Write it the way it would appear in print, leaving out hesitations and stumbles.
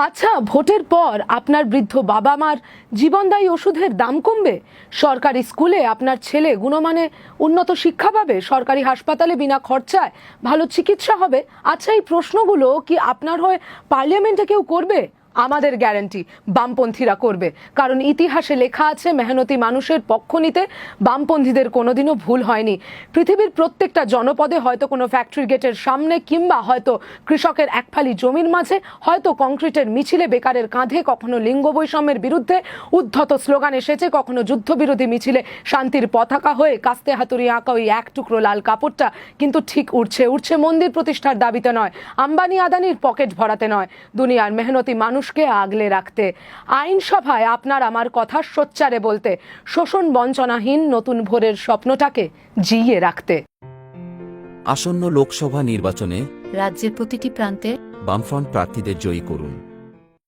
আচ্ছা, ভোটের পর আপনার বৃদ্ধ বাবা মার জীবনদায়ী ওষুধের দাম কমবে? সরকারি স্কুলে আপনার ছেলে গুণমানে উন্নত শিক্ষা পাবে? সরকারি হাসপাতালে বিনা খরচায় ভালো চিকিৎসা হবে? আচ্ছা, এই প্রশ্নগুলো কি আপনার হয়ে পার্লামেন্টে কেউ করবে? আমাদের গ্যারান্টি বামপন্থীরা করবে, কারণ ইতিহাসে লেখা আছে মেহনতি মানুষের পক্ষ নিতে বামপন্থীদের কোনোদিনও ভুল হয়নি। পৃথিবীর প্রত্যেকটা জনপদে হয়তো কোনো ফ্যাক্টরি গেটের সামনে, কিংবা হয়তো কৃষকের এক ফালি জমির মাঝে, হয়তো কংক্রিটের মিছিলে বেকারের কাঁধে কখনো লিঙ্গ বৈষম্যের বিরুদ্ধে উদ্ধত স্লোগান এসেছে, কখনো যুদ্ধবিরোধী মিছিলে শান্তির পতাকা হয়ে কাস্তে হাতুড়ি আঁকা ওই এক টুকরো লাল কাপড়টা কিন্তু ঠিক উঠছে মন্দির প্রতিষ্ঠার দাবিতে নয়, আম্বানি আদানির পকেট ভরাতে নয়, দুনিয়ার মেহনতি মানুষকে আগলে রাখতে। আইনসভায় আপনার আমার কথা সোচ্চারে বলতে, শোষণ বঞ্চনাহীন নতুন ভোরের স্বপ্নটাকে জিইয়ে রাখতে। আসন্ন লোকসভা নির্বাচনে রাজ্যের প্রতিটি প্রান্তে বামফ্রন্ট প্রার্থীদের জয়ী করুন।